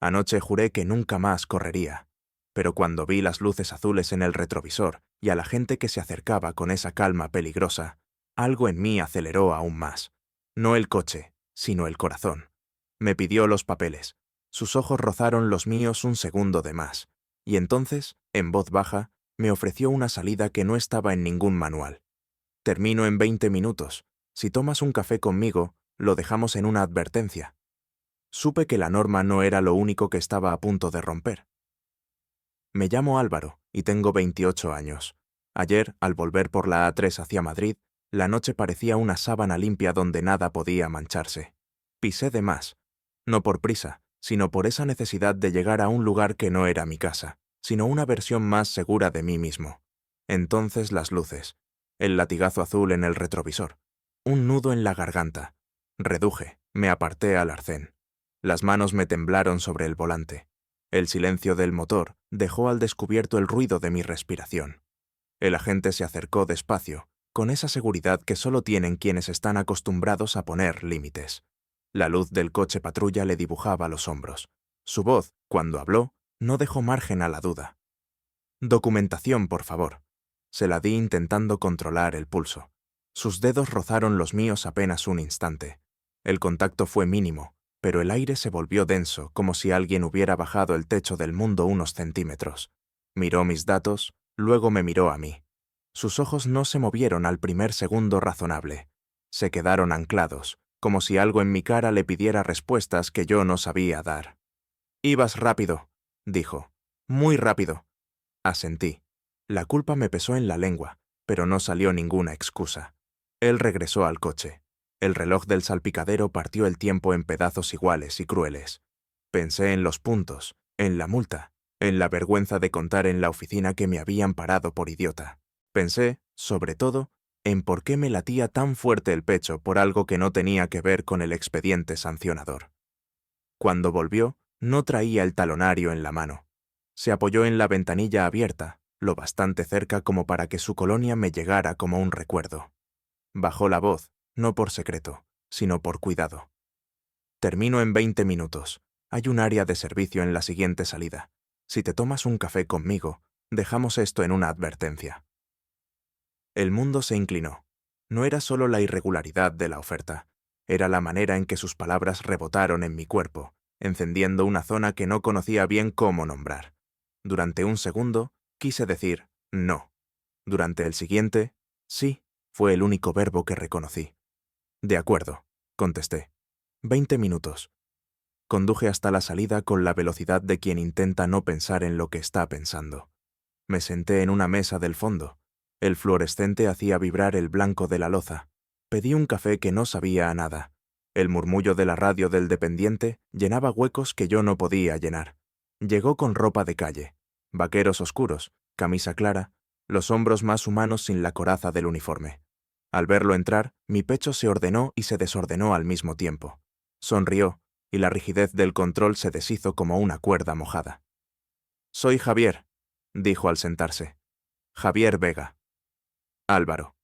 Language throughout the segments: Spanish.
Anoche juré que nunca más correría, pero cuando vi las luces azules en el retrovisor y a la gente que se acercaba con esa calma peligrosa, algo en mí aceleró aún más. No el coche, sino el corazón. Me pidió los papeles. Sus ojos rozaron los míos un segundo de más, y entonces, en voz baja, me ofreció una salida que no estaba en ningún manual. Termino en 20 minutos. Si tomas un café conmigo, lo dejamos en una advertencia. Supe que la norma no era lo único que estaba a punto de romper. Me llamo Álvaro y tengo 28 años. Ayer, al volver por la A3 hacia Madrid, la noche parecía una sábana limpia donde nada podía mancharse. Pisé de más, no por prisa, sino por esa necesidad de llegar a un lugar que no era mi casa, sino una versión más segura de mí mismo. Entonces las luces, el latigazo azul en el retrovisor, un nudo en la garganta. Reduje, me aparté al arcén. Las manos me temblaron sobre el volante. El silencio del motor dejó al descubierto el ruido de mi respiración. El agente se acercó despacio, con esa seguridad que solo tienen quienes están acostumbrados a poner límites. La luz del coche patrulla le dibujaba los hombros. Su voz, cuando habló, no dejó margen a la duda. «Documentación, por favor». Se la di intentando controlar el pulso. Sus dedos rozaron los míos apenas un instante. El contacto fue mínimo, pero el aire se volvió denso, como si alguien hubiera bajado el techo del mundo unos centímetros. Miró mis datos, luego me miró a mí. Sus ojos no se movieron al primer segundo razonable. Se quedaron anclados, como si algo en mi cara le pidiera respuestas que yo no sabía dar. «Ibas rápido», dijo. «Muy rápido». Asentí. La culpa me pesó en la lengua, pero no salió ninguna excusa. Él regresó al coche. El reloj del salpicadero partió el tiempo en pedazos iguales y crueles. Pensé en los puntos, en la multa, en la vergüenza de contar en la oficina que me habían parado por idiota. Pensé, sobre todo, en por qué me latía tan fuerte el pecho por algo que no tenía que ver con el expediente sancionador. Cuando volvió, no traía el talonario en la mano. Se apoyó en la ventanilla abierta, lo bastante cerca como para que su colonia me llegara como un recuerdo. Bajó la voz, no por secreto, sino por cuidado. «Termino en 20 minutos. Hay un área de servicio en la siguiente salida. Si te tomas un café conmigo, dejamos esto en una advertencia». El mundo se inclinó. No era solo la irregularidad de la oferta, era la manera en que sus palabras rebotaron en mi cuerpo, encendiendo una zona que no conocía bien cómo nombrar. Durante un segundo, quise decir no. Durante el siguiente, sí, fue el único verbo que reconocí. «De acuerdo», contesté. 20 minutos. Conduje hasta la salida con la velocidad de quien intenta no pensar en lo que está pensando. Me senté en una mesa del fondo. El fluorescente hacía vibrar el blanco de la loza. Pedí un café que no sabía a nada. El murmullo de la radio del dependiente llenaba huecos que yo no podía llenar. Llegó con ropa de calle, vaqueros oscuros, camisa clara, los hombros más humanos sin la coraza del uniforme. Al verlo entrar, mi pecho se ordenó y se desordenó al mismo tiempo. Sonrió, y la rigidez del control se deshizo como una cuerda mojada. «Soy Javier», dijo al sentarse. «Javier Vega». «Álvaro».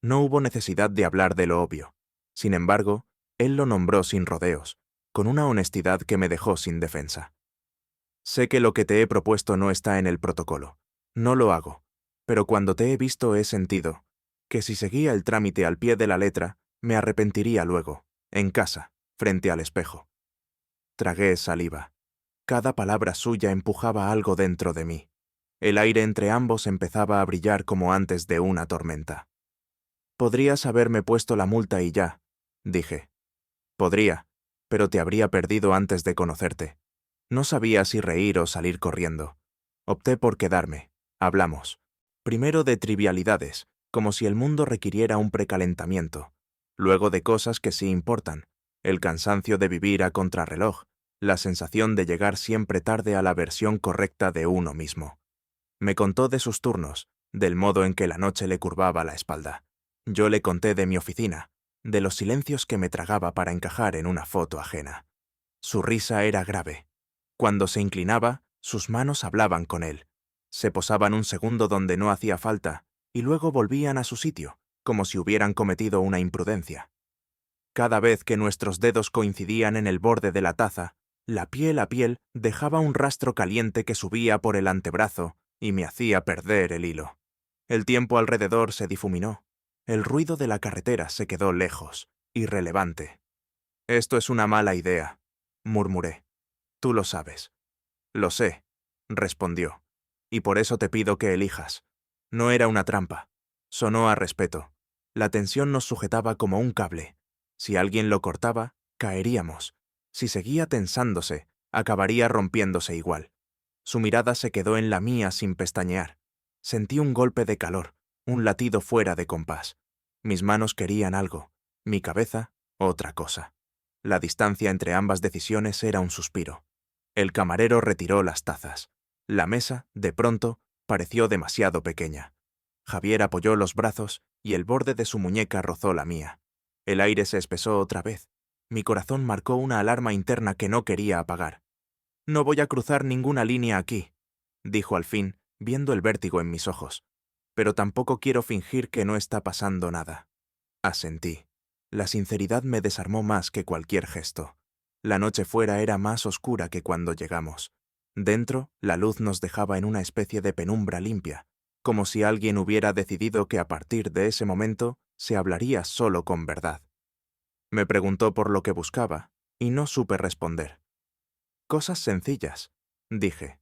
No hubo necesidad de hablar de lo obvio. Sin embargo, él lo nombró sin rodeos, con una honestidad que me dejó sin defensa. «Sé que lo que te he propuesto no está en el protocolo. No lo hago. Pero cuando te he visto he sentido que si seguía el trámite al pie de la letra, me arrepentiría luego, en casa, frente al espejo». Tragué saliva. Cada palabra suya empujaba algo dentro de mí. El aire entre ambos empezaba a brillar como antes de una tormenta. «Podrías haberme puesto la multa y ya», dije. «Podría, pero te habría perdido antes de conocerte. No sabía si reír o salir corriendo. Opté por quedarme. Hablamos. Primero de trivialidades, como si el mundo requiriera un precalentamiento. Luego de cosas que sí importan. El cansancio de vivir a contrarreloj, la sensación de llegar siempre tarde a la versión correcta de uno mismo. Me contó de sus turnos, del modo en que la noche le curvaba la espalda. Yo le conté de mi oficina, de los silencios que me tragaba para encajar en una foto ajena. Su risa era grave. Cuando se inclinaba, sus manos hablaban con él. Se posaban un segundo donde no hacía falta, y luego volvían a su sitio, como si hubieran cometido una imprudencia. Cada vez que nuestros dedos coincidían en el borde de la taza, La piel a piel dejaba un rastro caliente que subía por el antebrazo y me hacía perder el hilo. El tiempo alrededor se difuminó. El ruido de la carretera se quedó lejos, irrelevante. «Esto es una mala idea», murmuré. «Tú lo sabes». «Lo sé», respondió. «Y por eso te pido que elijas». No era una trampa. Sonó a respeto. La tensión nos sujetaba como un cable. Si alguien lo cortaba, caeríamos. Si seguía tensándose, acabaría rompiéndose igual. Su mirada se quedó en la mía sin pestañear. Sentí un golpe de calor, un latido fuera de compás. Mis manos querían algo, mi cabeza, otra cosa. La distancia entre ambas decisiones era un suspiro. El camarero retiró las tazas. La mesa, de pronto, pareció demasiado pequeña. Javier apoyó los brazos y el borde de su muñeca rozó la mía. El aire se espesó otra vez. Mi corazón marcó una alarma interna que no quería apagar. «No voy a cruzar ninguna línea aquí», dijo al fin, viendo el vértigo en mis ojos. «Pero tampoco quiero fingir que no está pasando nada». Asentí. La sinceridad me desarmó más que cualquier gesto. La noche fuera era más oscura que cuando llegamos. Dentro, la luz nos dejaba en una especie de penumbra limpia, como si alguien hubiera decidido que a partir de ese momento se hablaría solo con verdad. Me preguntó por lo que buscaba, y no supe responder. «Cosas sencillas», dije.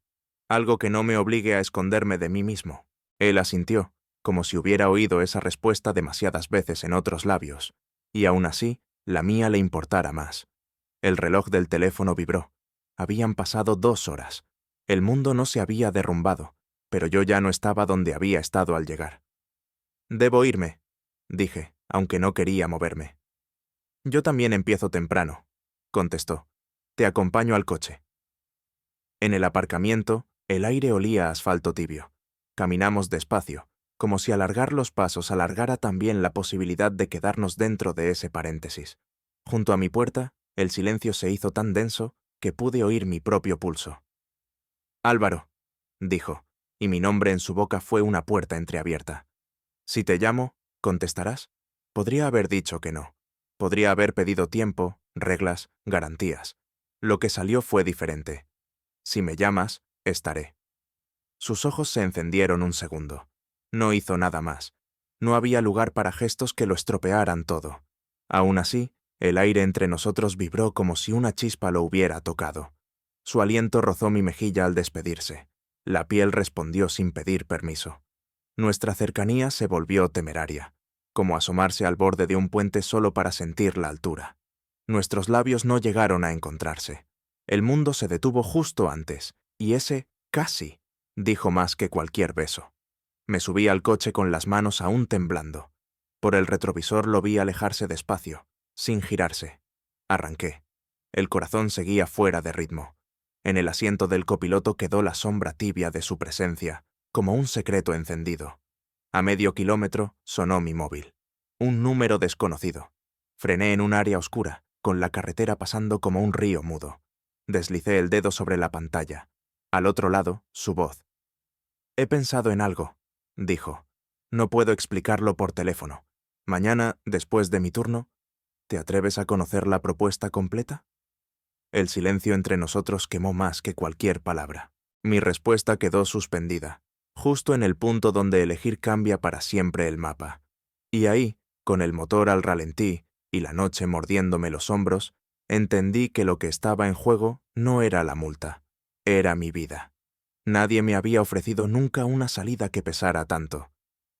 «Algo que no me obligue a esconderme de mí mismo». Él asintió, como si hubiera oído esa respuesta demasiadas veces en otros labios, y aún así, la mía le importara más. El reloj del teléfono vibró. Habían pasado 2 horas. El mundo no se había derrumbado, pero yo ya no estaba donde había estado al llegar. «Debo irme», dije, aunque no quería moverme. «Yo también empiezo temprano», contestó. «Te acompaño al coche». En el aparcamiento, el aire olía a asfalto tibio. Caminamos despacio, como si alargar los pasos alargara también la posibilidad de quedarnos dentro de ese paréntesis. Junto a mi puerta, el silencio se hizo tan denso que pude oír mi propio pulso. «Álvaro», dijo, y mi nombre en su boca fue una puerta entreabierta. «Si te llamo, ¿contestarás?» Podría haber dicho que no. Podría haber pedido tiempo, reglas, garantías. Lo que salió fue diferente. «Si me llamas, estaré». Sus ojos se encendieron un segundo. No hizo nada más. No había lugar para gestos que lo estropearan todo. Aún así, el aire entre nosotros vibró como si una chispa lo hubiera tocado. Su aliento rozó mi mejilla al despedirse. La piel respondió sin pedir permiso. Nuestra cercanía se volvió temeraria, como asomarse al borde de un puente solo para sentir la altura. Nuestros labios no llegaron a encontrarse. El mundo se detuvo justo antes, y ese casi dijo más que cualquier beso. Me subí al coche con las manos aún temblando. Por el retrovisor lo vi alejarse despacio, sin girarse. Arranqué. El corazón seguía fuera de ritmo. En el asiento del copiloto quedó la sombra tibia de su presencia, como un secreto encendido. A medio kilómetro sonó mi móvil. Un número desconocido. Frené en un área oscura, con la carretera pasando como un río mudo. Deslicé el dedo sobre la pantalla. Al otro lado, su voz. «He pensado en algo», dijo. «No puedo explicarlo por teléfono. Mañana, después de mi turno, ¿te atreves a conocer la propuesta completa?» El silencio entre nosotros quemó más que cualquier palabra. Mi respuesta quedó suspendida, justo en el punto donde elegir cambia para siempre el mapa. Y ahí, con el motor al ralentí y la noche mordiéndome los hombros, entendí que lo que estaba en juego no era la multa, era mi vida. Nadie me había ofrecido nunca una salida que pesara tanto.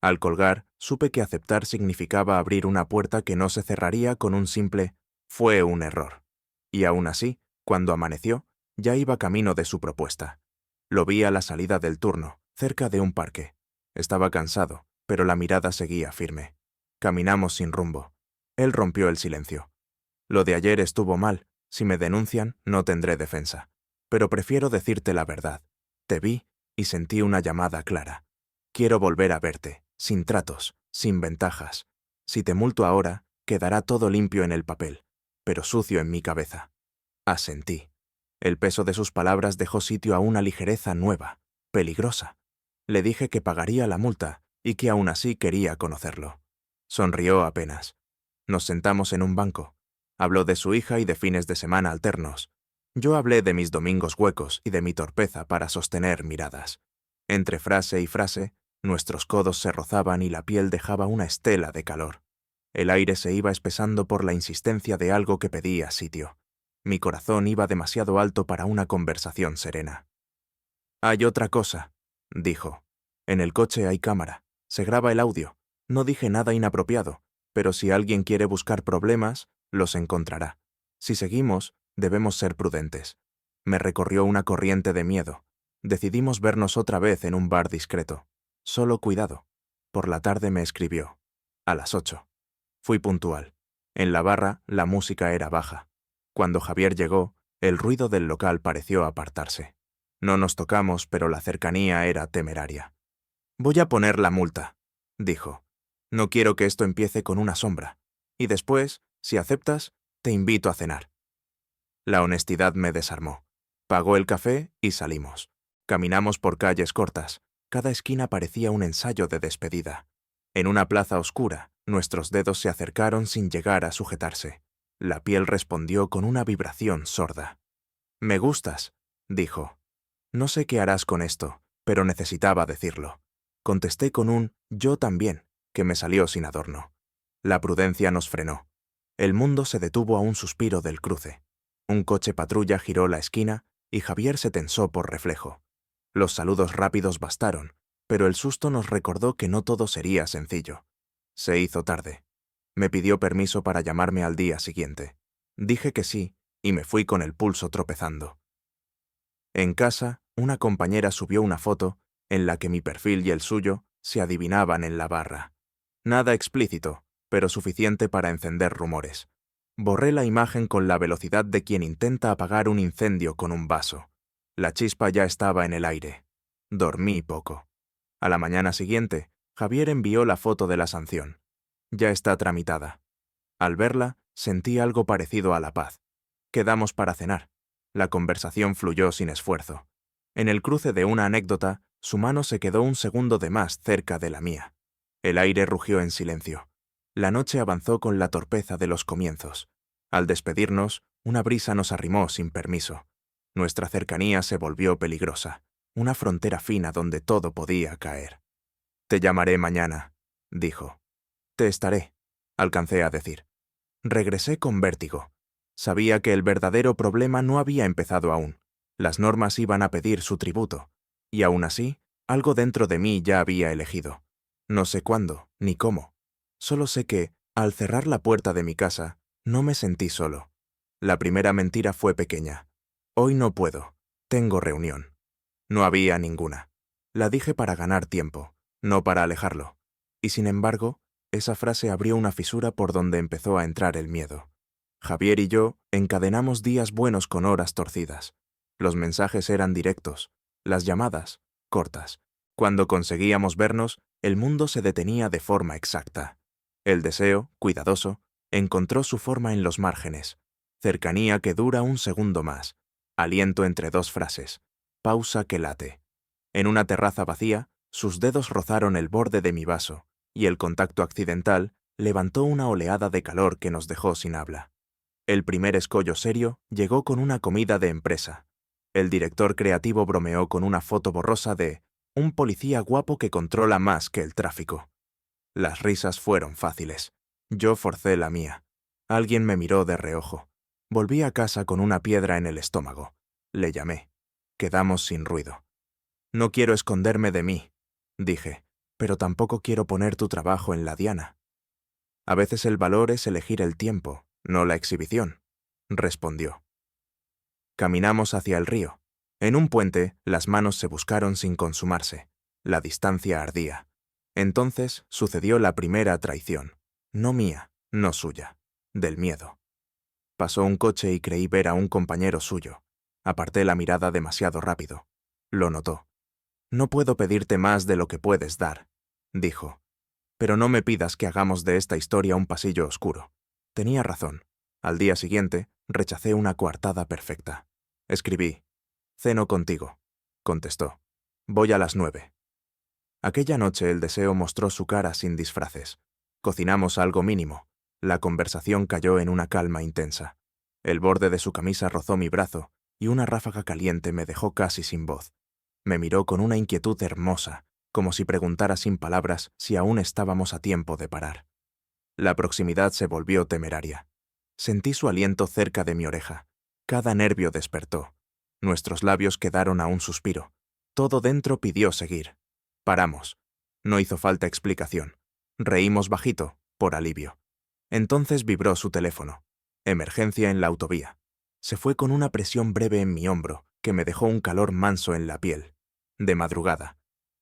Al colgar, supe que aceptar significaba abrir una puerta que no se cerraría con un simple «fue un error». Y aún así, cuando amaneció, ya iba camino de su propuesta. Lo vi a la salida del turno, cerca de un parque. Estaba cansado, pero la mirada seguía firme. Caminamos sin rumbo. Él rompió el silencio. «Lo de ayer estuvo mal. Si me denuncian, no tendré defensa. Pero prefiero decirte la verdad. Te vi y sentí una llamada clara. Quiero volver a verte, sin tratos, sin ventajas. Si te multo ahora, quedará todo limpio en el papel, pero sucio en mi cabeza». Asentí. El peso de sus palabras dejó sitio a una ligereza nueva, peligrosa. Le dije que pagaría la multa y que aún así quería conocerlo. Sonrió apenas. Nos sentamos en un banco. Habló de su hija y de fines de semana alternos. Yo hablé de mis domingos huecos y de mi torpeza para sostener miradas. Entre frase y frase, nuestros codos se rozaban y la piel dejaba una estela de calor. El aire se iba espesando por la insistencia de algo que pedía sitio. Mi corazón iba demasiado alto para una conversación serena. «Hay otra cosa», dijo. «En el coche hay cámara. Se graba el audio. No dije nada inapropiado, pero si alguien quiere buscar problemas, los encontrará. Si seguimos, debemos ser prudentes». Me recorrió una corriente de miedo. Decidimos vernos otra vez en un bar discreto. Solo cuidado. Por la tarde me escribió. A las 8. Fui puntual. En la barra, la música era baja. Cuando Javier llegó, el ruido del local pareció apartarse. No nos tocamos, pero la cercanía era temeraria. «Voy a poner la multa», dijo. «No quiero que esto empiece con una sombra. Y después, si aceptas, te invito a cenar». La honestidad me desarmó. Pagó el café y salimos. Caminamos por calles cortas. Cada esquina parecía un ensayo de despedida. En una plaza oscura, nuestros dedos se acercaron sin llegar a sujetarse. La piel respondió con una vibración sorda. «Me gustas», dijo. «No sé qué harás con esto, pero necesitaba decirlo». Contesté con un «yo también», que me salió sin adorno. La prudencia nos frenó. El mundo se detuvo a un suspiro del cruce. Un coche patrulla giró la esquina y Javier se tensó por reflejo. Los saludos rápidos bastaron, pero el susto nos recordó que no todo sería sencillo. Se hizo tarde. Me pidió permiso para llamarme al día siguiente. Dije que sí, y me fui con el pulso tropezando. En casa, una compañera subió una foto en la que mi perfil y el suyo se adivinaban en la barra. Nada explícito, pero suficiente para encender rumores. Borré la imagen con la velocidad de quien intenta apagar un incendio con un vaso. La chispa ya estaba en el aire. Dormí poco. A la mañana siguiente, Javier envió la foto de la sanción. Ya está tramitada. Al verla, sentí algo parecido a la paz. Quedamos para cenar. La conversación fluyó sin esfuerzo. En el cruce de una anécdota, su mano se quedó un segundo de más cerca de la mía. El aire rugió en silencio. La noche avanzó con la torpeza de los comienzos. Al despedirnos, una brisa nos arrimó sin permiso. Nuestra cercanía se volvió peligrosa, una frontera fina donde todo podía caer. «Te llamaré mañana», dijo. «Te estaré», alcancé a decir. Regresé con vértigo. Sabía que el verdadero problema no había empezado aún. Las normas iban a pedir su tributo. Y aún así, algo dentro de mí ya había elegido. No sé cuándo, ni cómo. Solo sé que, al cerrar la puerta de mi casa, no me sentí solo. La primera mentira fue pequeña. «Hoy no puedo. Tengo reunión». No había ninguna. La dije para ganar tiempo, no para alejarlo. Y sin embargo, esa frase abrió una fisura por donde empezó a entrar el miedo. Javier y yo encadenamos días buenos con horas torcidas. Los mensajes eran directos, las llamadas, cortas. Cuando conseguíamos vernos, el mundo se detenía de forma exacta. El deseo, cuidadoso, encontró su forma en los márgenes. Cercanía que dura un segundo más. Aliento entre dos frases. Pausa que late. En una terraza vacía, sus dedos rozaron el borde de mi vaso, y el contacto accidental levantó una oleada de calor que nos dejó sin habla. El primer escollo serio llegó con una comida de empresa. El director creativo bromeó con una foto borrosa de un policía guapo que controla más que el tráfico. Las risas fueron fáciles. Yo forcé la mía. Alguien me miró de reojo. Volví a casa con una piedra en el estómago. Le llamé. Quedamos sin ruido. «No quiero esconderme de mí», dije, «pero tampoco quiero poner tu trabajo en la diana». «A veces el valor es elegir el tiempo, no la exhibición», respondió. Caminamos hacia el río. En un puente, las manos se buscaron sin consumarse. La distancia ardía. Entonces sucedió la primera traición. No mía, no suya. Del miedo. Pasó un coche y creí ver a un compañero suyo. Aparté la mirada demasiado rápido. Lo notó. «No puedo pedirte más de lo que puedes dar», dijo. «Pero no me pidas que hagamos de esta historia un pasillo oscuro». Tenía razón. Al día siguiente, rechacé una coartada perfecta. Escribí. «Ceno contigo», contestó. «Voy a las 9». Aquella noche el deseo mostró su cara sin disfraces. Cocinamos algo mínimo. La conversación cayó en una calma intensa. El borde de su camisa rozó mi brazo, y una ráfaga caliente me dejó casi sin voz. Me miró con una inquietud hermosa, como si preguntara sin palabras si aún estábamos a tiempo de parar. La proximidad se volvió temeraria. Sentí su aliento cerca de mi oreja. Cada nervio despertó. Nuestros labios quedaron a un suspiro. Todo dentro pidió seguir. Paramos. No hizo falta explicación. Reímos bajito, por alivio. Entonces vibró su teléfono. Emergencia en la autovía. Se fue con una presión breve en mi hombro, que me dejó un calor manso en la piel. De madrugada.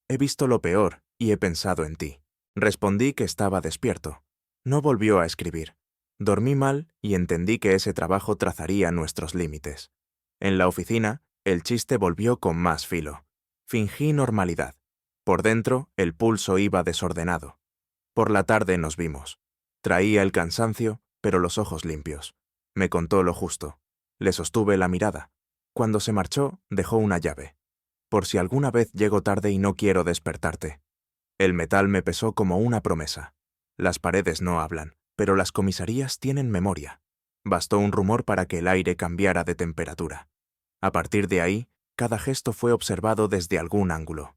He visto lo peor y he pensado en ti. Respondí que estaba despierto. No volvió a escribir. Dormí mal y entendí que ese trabajo trazaría nuestros límites. En la oficina, el chiste volvió con más filo. Fingí normalidad. Por dentro, el pulso iba desordenado. Por la tarde nos vimos. Traía el cansancio, pero los ojos limpios. Me contó lo justo. Le sostuve la mirada. Cuando se marchó, dejó una llave. Por si alguna vez llego tarde y no quiero despertarte. El metal me pesó como una promesa. Las paredes no hablan, pero las comisarías tienen memoria. Bastó un rumor para que el aire cambiara de temperatura. A partir de ahí, cada gesto fue observado desde algún ángulo.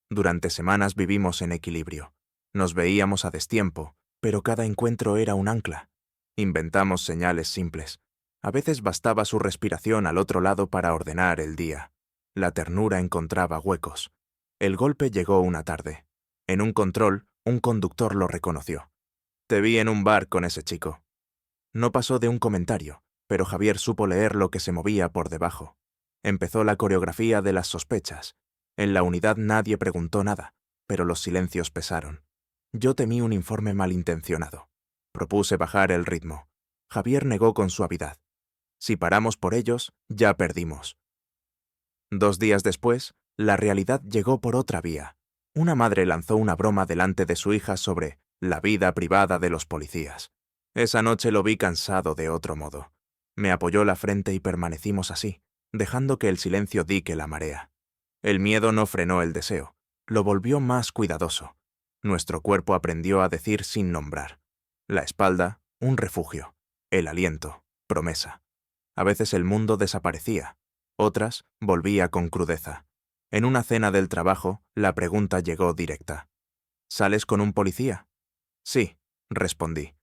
Durante semanas vivimos en equilibrio. Nos veíamos a destiempo, pero cada encuentro era un ancla. Inventamos señales simples. A veces bastaba su respiración al otro lado para ordenar el día. La ternura encontraba huecos. El golpe llegó una tarde. En un control, un conductor lo reconoció. Te vi en un bar con ese chico. No pasó de un comentario, pero Javier supo leer lo que se movía por debajo. Empezó la coreografía de las sospechas. En la unidad nadie preguntó nada, pero los silencios pesaron. Yo temí un informe malintencionado. Propuse bajar el ritmo. Javier negó con suavidad. Si paramos por ellos, ya perdimos. 2 días después, la realidad llegó por otra vía. Una madre lanzó una broma delante de su hija sobre la vida privada de los policías. Esa noche lo vi cansado de otro modo. Me apoyó la frente y permanecimos así, dejando que el silencio dique la marea. El miedo no frenó el deseo, lo volvió más cuidadoso. Nuestro cuerpo aprendió a decir sin nombrar. La espalda, un refugio. El aliento, promesa. A veces el mundo desaparecía, otras volvía con crudeza. En una cena del trabajo, la pregunta llegó directa. ¿Sales con un policía? Sí, respondí.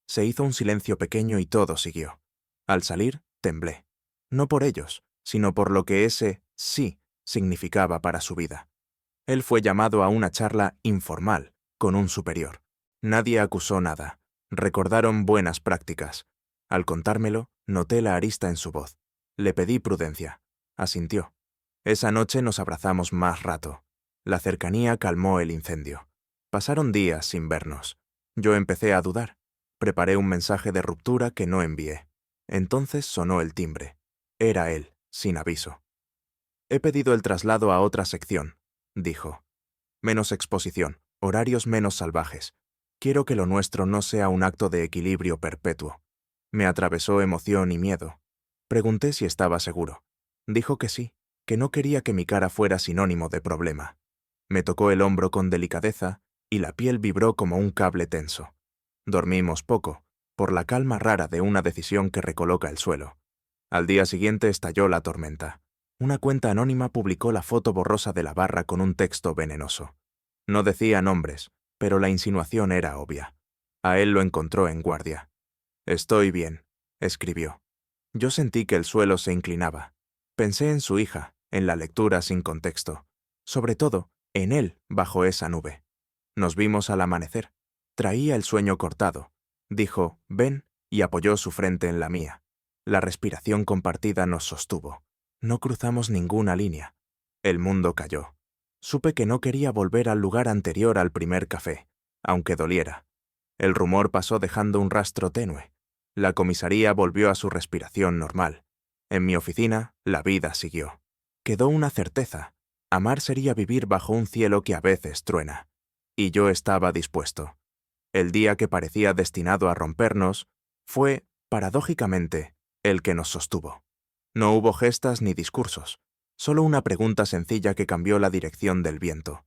Se hizo un silencio pequeño y todo siguió. Al salir, temblé. No por ellos, sino por lo que ese sí significaba para su vida. Él fue llamado a una charla informal, con un superior. Nadie acusó nada. Recordaron buenas prácticas. Al contármelo, noté la arista en su voz. Le pedí prudencia. Asintió. Esa noche nos abrazamos más rato. La cercanía calmó el incendio. Pasaron días sin vernos. Yo empecé a dudar. Preparé un mensaje de ruptura que no envié. Entonces sonó el timbre. Era él, sin aviso. He pedido el traslado a otra sección, dijo. Menos exposición, horarios menos salvajes. Quiero que lo nuestro no sea un acto de equilibrio perpetuo. Me atravesó emoción y miedo. Pregunté si estaba seguro. Dijo que sí, que no quería que mi cara fuera sinónimo de problema. Me tocó el hombro con delicadeza y la piel vibró como un cable tenso. Dormimos poco, por la calma rara de una decisión que recoloca el suelo. Al día siguiente estalló la tormenta. Una cuenta anónima publicó la foto borrosa de la barra con un texto venenoso. No decía nombres, pero la insinuación era obvia. A él lo encontró en guardia. «Estoy bien», escribió. Yo sentí que el suelo se inclinaba. Pensé en su hija, en la lectura sin contexto. Sobre todo, en él bajo esa nube. Nos vimos al amanecer. Traía el sueño cortado. Dijo, «Ven», y apoyó su frente en la mía. La respiración compartida nos sostuvo. No cruzamos ninguna línea. El mundo cayó. Supe que no quería volver al lugar anterior al primer café, aunque doliera. El rumor pasó dejando un rastro tenue. La comisaría volvió a su respiración normal. En mi oficina, la vida siguió. Quedó una certeza. Amar sería vivir bajo un cielo que a veces truena. Y yo estaba dispuesto. El día que parecía destinado a rompernos fue, paradójicamente, el que nos sostuvo. No hubo gestas ni discursos, solo una pregunta sencilla que cambió la dirección del viento.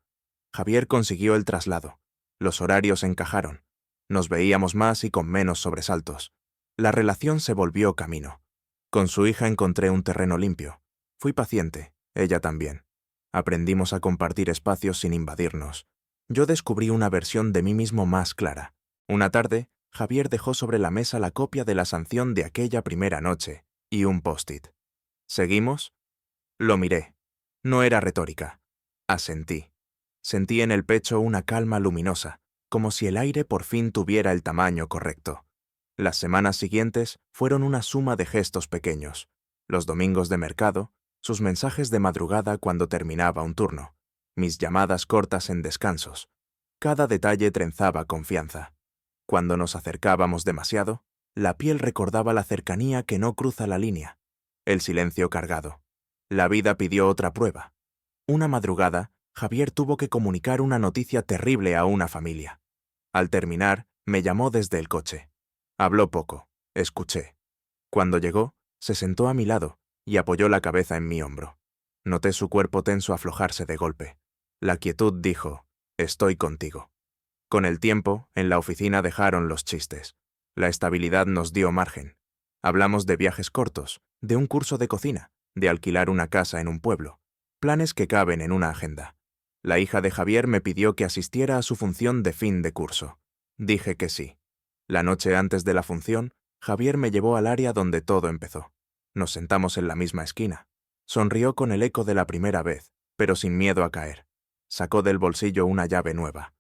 Javier consiguió el traslado. Los horarios encajaron. Nos veíamos más y con menos sobresaltos. La relación se volvió camino. Con su hija encontré un terreno limpio. Fui paciente, ella también. Aprendimos a compartir espacios sin invadirnos. Yo descubrí una versión de mí mismo más clara. Una tarde, Javier dejó sobre la mesa la copia de la sanción de aquella primera noche y un post-it. ¿Seguimos? Lo miré. No era retórica. Asentí. Sentí en el pecho una calma luminosa, como si el aire por fin tuviera el tamaño correcto. Las semanas siguientes fueron una suma de gestos pequeños. Los domingos de mercado, sus mensajes de madrugada cuando terminaba un turno, mis llamadas cortas en descansos. Cada detalle trenzaba confianza. Cuando nos acercábamos demasiado, la piel recordaba la cercanía que no cruza la línea. El silencio cargado. La vida pidió otra prueba. Una madrugada, Javier tuvo que comunicar una noticia terrible a una familia. Al terminar, me llamó desde el coche. Habló poco, escuché. Cuando llegó, se sentó a mi lado y apoyó la cabeza en mi hombro. Noté su cuerpo tenso aflojarse de golpe. La quietud dijo, «Estoy contigo». Con el tiempo, en la oficina dejaron los chistes. La estabilidad nos dio margen. Hablamos de viajes cortos, de un curso de cocina, de alquilar una casa en un pueblo. Planes que caben en una agenda. La hija de Javier me pidió que asistiera a su función de fin de curso. Dije que sí. La noche antes de la función, Javier me llevó al área donde todo empezó. Nos sentamos en la misma esquina. Sonrió con el eco de la primera vez, pero sin miedo a caer. Sacó del bolsillo una llave nueva.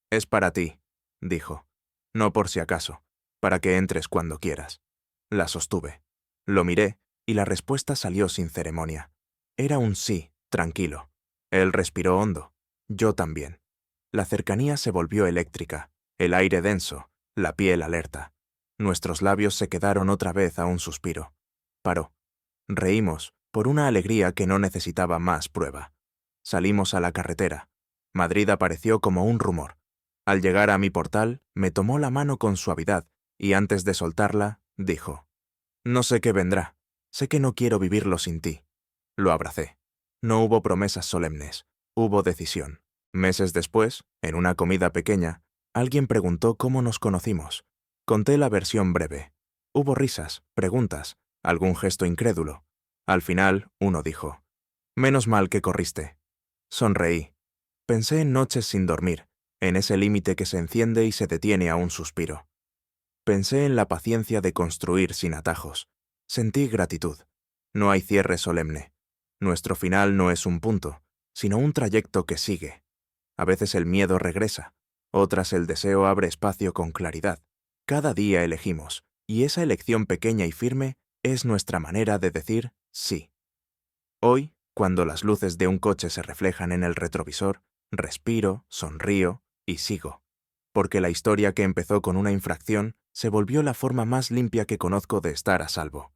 «Es para ti», dijo. «No por si acaso, para que entres cuando quieras». La sostuve. Lo miré, y la respuesta salió sin ceremonia. Era un sí, tranquilo. Él respiró hondo. Yo también. La cercanía se volvió eléctrica, el aire denso, la piel alerta. Nuestros labios se quedaron otra vez a un suspiro. Paró. Reímos, por una alegría que no necesitaba más prueba. Salimos a la carretera. Madrid apareció como un rumor. Al llegar a mi portal, me tomó la mano con suavidad y antes de soltarla, dijo: «No sé qué vendrá. Sé que no quiero vivirlo sin ti». Lo abracé. No hubo promesas solemnes. Hubo decisión. Meses después, en una comida pequeña, alguien preguntó cómo nos conocimos. Conté la versión breve. Hubo risas, preguntas, algún gesto incrédulo. Al final, uno dijo: «Menos mal que corriste». Sonreí. Pensé en noches sin dormir, en ese límite que se enciende y se detiene a un suspiro. Pensé en la paciencia de construir sin atajos. Sentí gratitud. No hay cierre solemne. Nuestro final no es un punto, sino un trayecto que sigue. A veces el miedo regresa, otras el deseo abre espacio con claridad. Cada día elegimos, y esa elección pequeña y firme es nuestra manera de decir sí. Hoy, cuando las luces de un coche se reflejan en el retrovisor, respiro, sonrío y sigo. Porque la historia que empezó con una infracción se volvió la forma más limpia que conozco de estar a salvo.